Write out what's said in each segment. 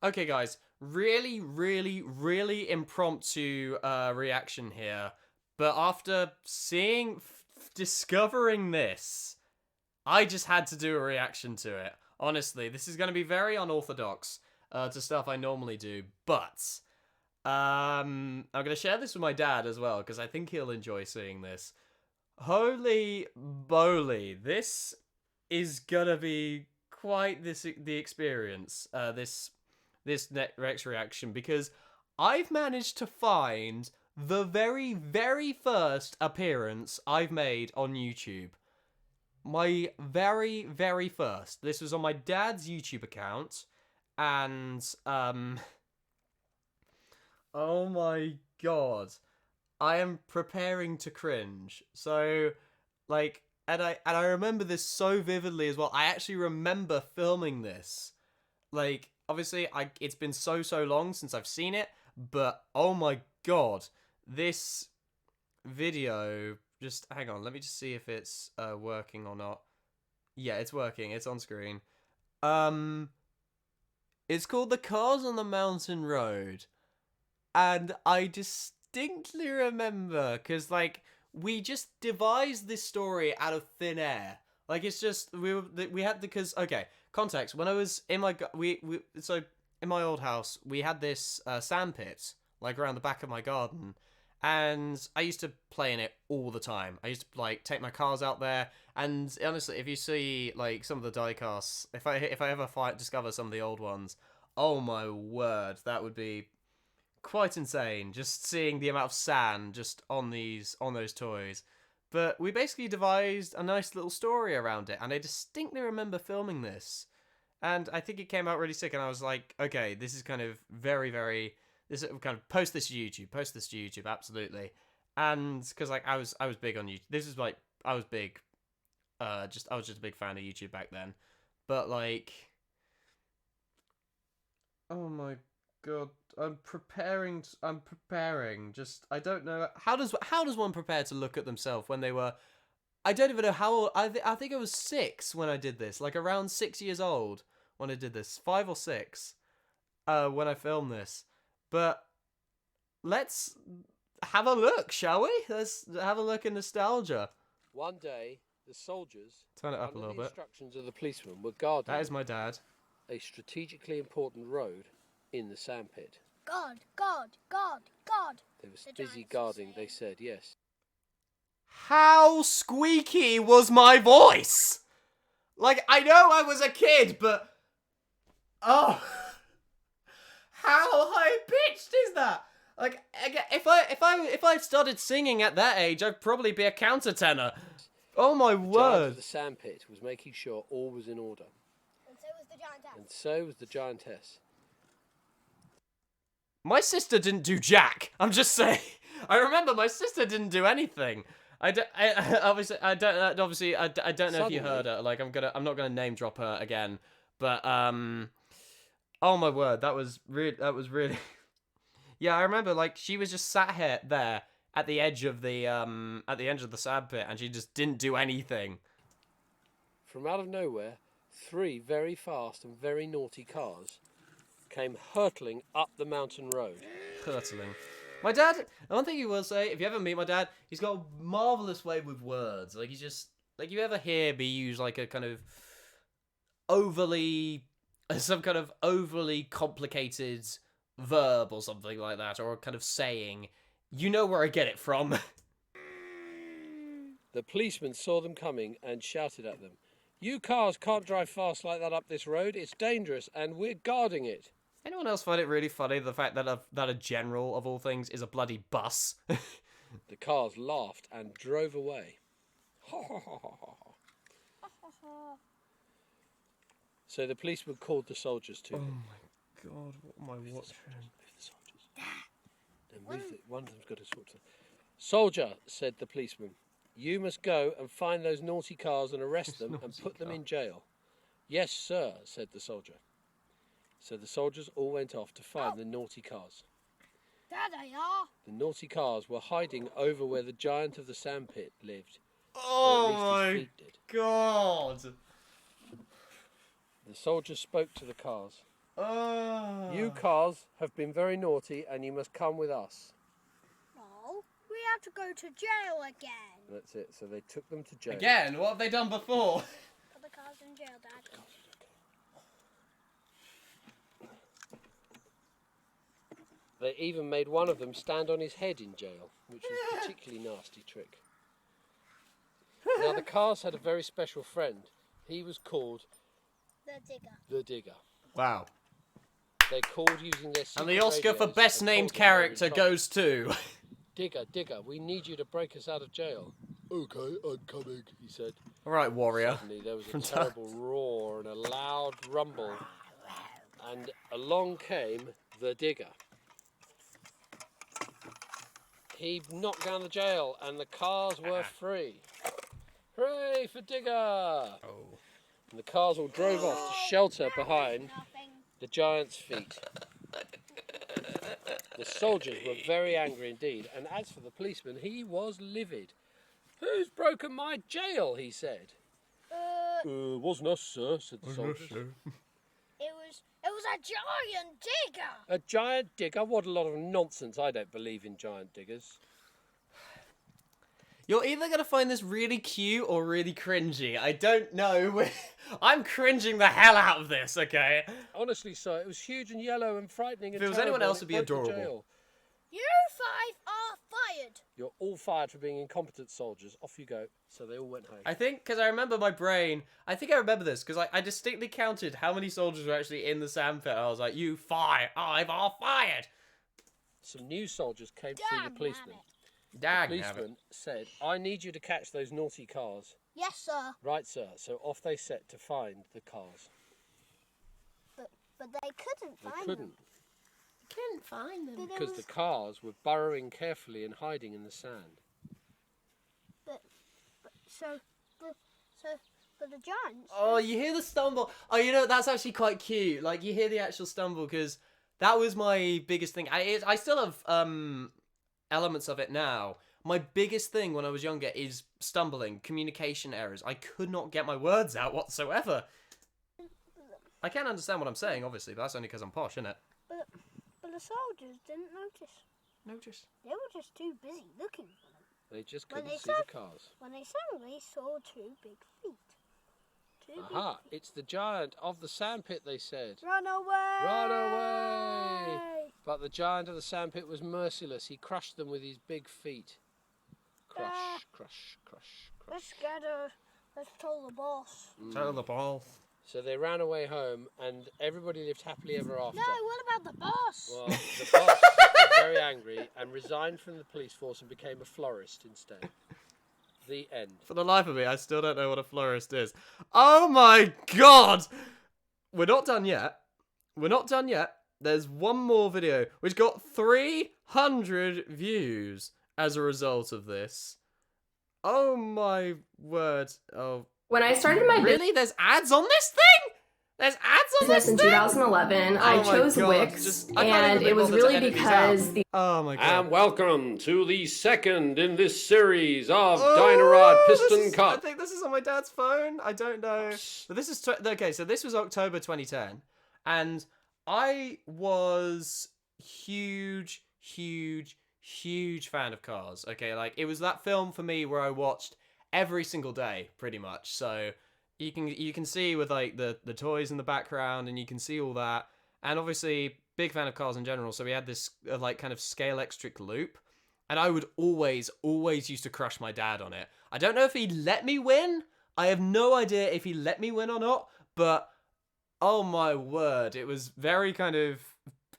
Okay, guys, really, really, really impromptu reaction here. But after discovering this, I just had to do a reaction to it. Honestly, this is going to be very unorthodox to stuff I normally do, but I'm going to share this with my dad as well because I think he'll enjoy seeing this. Holy moly, this is gonna be quite the experience. This next reaction because I've managed to find the very first appearance I've made on YouTube. My very first. This was on my dad's YouTube account, and oh my god, I am preparing to cringe. So, like, and I remember this so vividly as well. I actually remember filming this. Like, obviously, I it's been so long since I've seen it, but oh my god, this video. Just hang on, let me just see if it's working or not. Yeah, it's working. It's on screen. Um, it's called The Cars on the Mountain Road. And I distinctly remember because we just devised this story out of thin air. Like it's just we had because okay context when I was in my we so in my old house we had this sand pit like around the back of my garden, and I used to play in it all the time. I used to like take my cars out there, and honestly, if you see like some of the diecasts, if I ever discover some of the old ones, oh my word, that would be quite insane just seeing the amount of sand just on those toys. But we basically devised a nice little story around it, and I distinctly remember filming this. And I think it came out really sick, and I was like, okay, this is kind of very this kind of post this to YouTube, absolutely. And because like I was big on YouTube. This is like I was big just I was just a big fan of YouTube back then. But like oh my god, I'm preparing. Just I don't know how does one prepare to look at themselves when they were I don't even know how old. I think I was 6 when I did this. Like around 6 years old when I did this. 5 or 6 when I filmed this. But let's have a look, shall we? Let's have a look in nostalgia. One day, the soldiers, Turn it up a under little the bit. instructions of the policeman, were That guarding is my dad. a strategically important road in the sandpit. God, God, God, God. They were The busy giants were guarding, they saying. said, yes. How squeaky was my voice? Like I know I was a kid, but oh, how high pitched is that? Like, if I started singing at that age, I'd probably be a countertenor. Oh my The giant of word! the sandpit was making sure all was in order, And so was the giantess. and so was the giantess. My sister didn't do jack. I'm just saying. I remember my sister didn't do anything. I don't know if you heard Suddenly, her. Like, I'm not gonna name drop her again. But oh my word, that was really. Yeah, I remember like she was just sat here there at the edge of the sand pit, and she just didn't do anything. from out of nowhere, 3 very fast and very naughty cars came hurtling up the mountain road. Hurtling. My dad. The one thing you will say, if you ever meet my dad, he's got a marvelous way with words. Like he's just like you ever hear me use like a kind of overly some kind of overly complicated verb or something like that, or a kind of saying. You know where I get it from. The policeman saw them coming and shouted at them, "You cars can't drive fast like that up this road. It's dangerous, and we're guarding it." Anyone else find it really funny the fact that that a general of all things is a bloody bus? The cars laughed and drove away. So the policeman called the soldiers to Oh him. my god, what am I watching? Move the soldiers. No, one of them's got to sort of. Soldier, said the policeman, you must go and find those naughty cars and arrest them and put them in jail. Yes, sir, said the soldier. So the soldiers all went off to find the naughty cars. There they are. The naughty cars were hiding over where the giant of the sandpit lived. Oh Or at least his my feet did. god! The soldiers spoke to the cars. Oh. You cars have been very naughty and you must come with us. No, we have to go to jail again. That's it. So they took them to jail. Again, what have they done before? Put the cars in jail, Dad. They even made one of them stand on his head in jail, which was a particularly nasty trick. Now, the cars had a very special friend. He was called The digger. the Digger. Wow. They called using their secret And the Oscar for radios best and named told them they were in character trouble. goes to. Digger, Digger, we need you to break us out of jail. Okay, I'm coming, he said. All right, warrior. Suddenly there was a From terrible roar and a loud rumble. And along came the Digger. He knocked down the jail and the cars were free. Hooray for Digger! Oh. And the cars all drove off to shelter behind Nothing. the giant's feet. The soldiers were very angry indeed, and as for the policeman, he was livid. "Who's broken my jail?" he said. Wasn't us, sir," said the soldiers. It was a giant digger. A giant digger? What a lot of nonsense. I don't believe in giant diggers. You're either going to find this really cute or really cringy. I don't know. I'm cringing the hell out of this, okay? Honestly, sir, it was huge and yellow and frightening and If it was anyone terrible, else, and it'd be broke the adorable. jail. You five are fired. You're all fired for being incompetent soldiers. Off you go. So they all went home. I think, because I remember my brain, I think I remember this, because I distinctly counted how many soldiers were actually in the sandpit. I was like, you fire, I'm all fired. Some new soldiers came to see the policeman. The Dag policeman said, "I need you to catch those naughty cars." Yes, sir. Right, sir. So off they set to find the cars. But they couldn't They find couldn't, them. Couldn't find them. But there because was, the cars were burrowing carefully and hiding in the sand. but the giants. Oh, you hear the stumble. Oh, you know, that's actually quite cute. Like, you hear the actual stumble, because that was my biggest thing. I still have elements of it now. My biggest thing when I was younger is stumbling, communication errors. I could not get my words out whatsoever. I can't understand what I'm saying, obviously, but that's only because I'm posh, isn't it? But the soldiers didn't notice. Notice. They were just too busy looking for them. They just When couldn't they see the cars. When they suddenly saw two big feet. Two Aha! It's the giant of the sandpit, they said. big. Run away! Run away! But the giant of the sandpit was merciless. He crushed them with his big feet. Crush, crush, crush, crush. Let's get her. Let's tell the boss. Tell the ball. So they ran away home, and everybody lived happily ever after. No, what about the boss? Well, the boss was very angry and resigned from the police force and became a florist instead. The end. For the life of me, I still don't know what a florist is. Oh my god! We're not done yet. We're not done yet. There's one more video, which got 300 views as a result of this. Oh my word. Oh. When I started my Really? There's ads on this thing? There's ads on business this in thing? 2011, I Oh my chose God, Wix, I can't and even it was bother to really edit these out. because the Oh my god. And welcome to the second in this series of Dynarod Piston I Cup. think this is on my dad's phone. I don't know. But this is okay. So this was October 2010, and I was huge fan of Cars. Okay, like it was that film for me where I watched every single day, pretty much. So you can see with like the toys in the background, and you can see all that. And obviously, big fan of Cars in general. So we had this like kind of Scalextric loop. And I would always used to crush my dad on it. I don't know if he let me win. I have no idea if he let me win or not. But, oh my word, it was very kind of...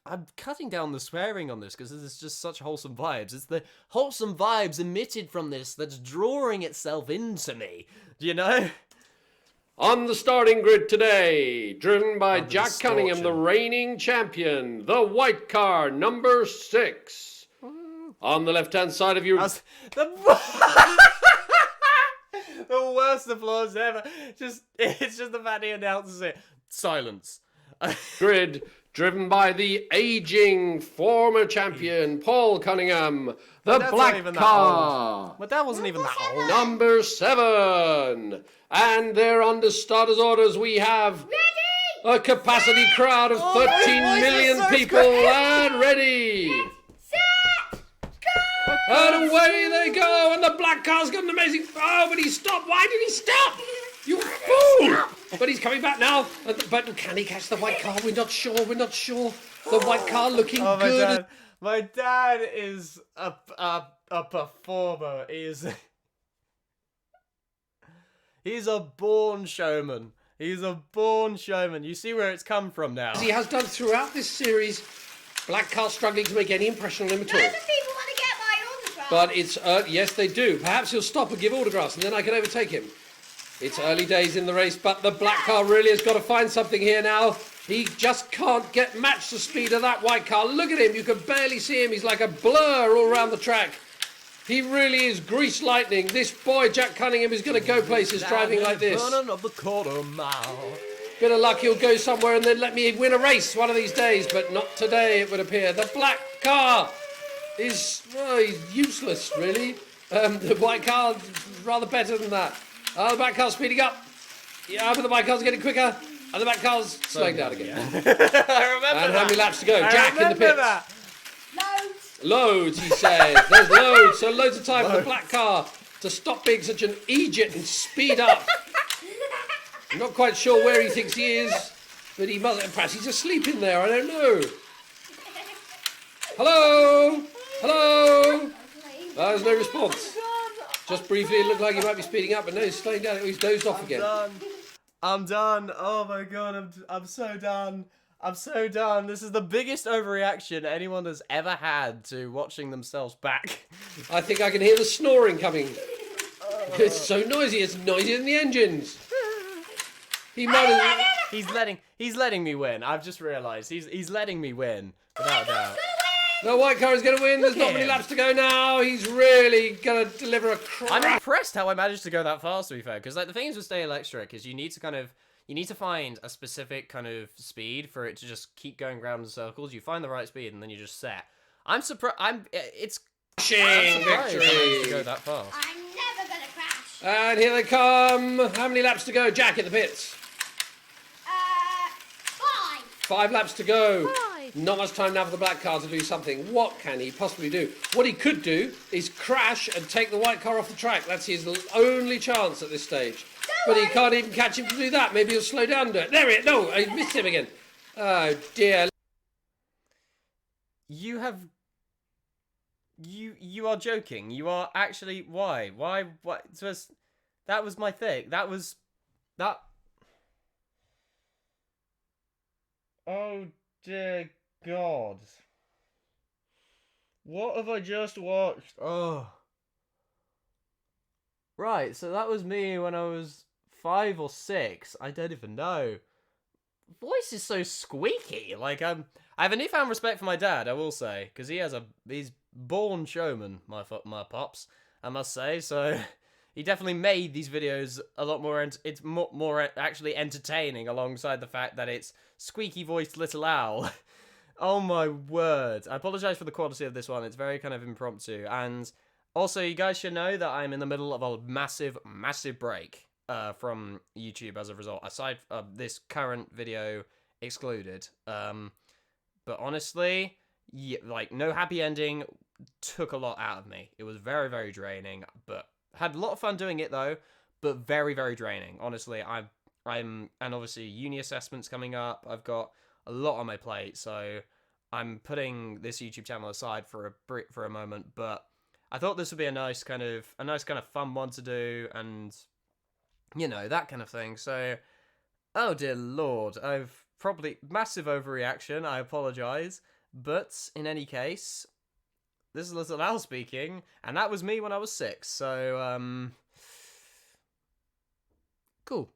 I'm cutting down the swearing on this because this is just such wholesome vibes. It's the wholesome vibes emitted from this that's drawing itself into me. Do you know? On the starting grid today, driven by the Jack Cunningham, the distortion. reigning champion, the white car, number 6. On the left-hand side of you, That's the the worst applause ever. It's just the fact he announces it. Silence. grid, driven by the aging former champion, Paul Cunningham, the That's not black even that car. But that wasn't even that old. Number 7. And there under starters orders we have A capacity crowd of 13 voice is million so people great. and ready. Set, go! And away they go, and the black car's got an amazing... Oh, but he stopped. Why did he stop? You fool! But he's coming back now. But can he catch the white car? We're not sure. We're not sure. The white car looking Oh, good. my dad is a performer. He's a born showman. He's a born showman. You see where it's come from now. As he has done throughout this series, black car struggling to make any impression on him at all. Loads of people want to get my autograph. But it's, yes, they do. Perhaps he'll stop and give autographs, and then I can overtake him. It's early days in the race, but the black car really has got to find something here now. He just can't match the speed of that white car. Look at him. You can barely see him. He's like a blur all around the track. He really is grease lightning. This boy, Jack Cunningham, is going to go places driving like this. Burning of the quarter mile. Bit of luck, he'll go somewhere and then let me win a race one of these days, but not today, it would appear. The black car is he's useless, really. The white car is rather better than that. The black car's speeding up. Yeah, but the white car's getting quicker, and the black car's slowing down again. I remember And how many laps to go? I Jack in the remember pits. that. Loads. Loads, he says. There's loads. So loads of time for the black car to stop being such an idiot and speed up. I'm not quite sure where he thinks he is, but he must. Perhaps he's asleep in there. I don't know. Hello? Hello? There's no response. Just briefly, it looked like he might be speeding up, but no, he's slowing down. He's dozed off again. I'm done. Oh my god, I'm so done. I'm so done. This is the biggest overreaction anyone has ever had to watching themselves back. I think I can hear the snoring coming. It's so noisy. It's noisier than the engines. He might have... He's letting me win. I've just realised he's letting me win without a doubt. The white car is going to win. There's not many him. laps to go now. He's really going to deliver a crap. I'm impressed how I managed to go that fast, to be fair, because like the thing is with Stay Electric is you need to find a specific kind of speed for it to just keep going round in circles. You find the right speed and then you just set. I'm surprised. It's Crashing surprised I managed to victory. go that fast. I'm never going to crash. And here they come. How many laps to go? Jack in the pits. 5. 5 laps to go. 5. Not much time now for the black car to do something. What can he possibly do? What he could do is crash and take the white car off the track. That's his only chance at this stage. But he can't even catch him to do that. Maybe he'll slow down to it. There he is. No, I missed him again. Oh, dear. You have. You are joking. You are actually. Why? What? That was my thing. That. Oh dear God. What have I just watched? Oh. Right, so that was me when I was 5 or 6. I don't even know. Voice is so squeaky. Like I have a newfound respect for my dad, I will say, because he's born showman, my pops, I must say. So he definitely made these videos a lot more. It's more actually entertaining, alongside the fact that it's squeaky voiced little owl. Oh my word! I apologize for the quality of this one. It's very kind of impromptu, and also you guys should know that I'm in the middle of a massive break from YouTube as a result. Aside this current video excluded, but honestly, yeah, like no happy ending took a lot out of me. It was very draining, but had a lot of fun doing it though. But very draining. Honestly, I'm and obviously uni assessments coming up. I've got a lot on my plate, so I'm putting this YouTube channel aside for a moment. But I thought this would be a nice kind of fun one to do, and you know, that kind of thing. So, oh dear Lord, I've probably massive overreaction. I apologize, but in any case, this is Little Al speaking, and that was me when I was 6. So, cool.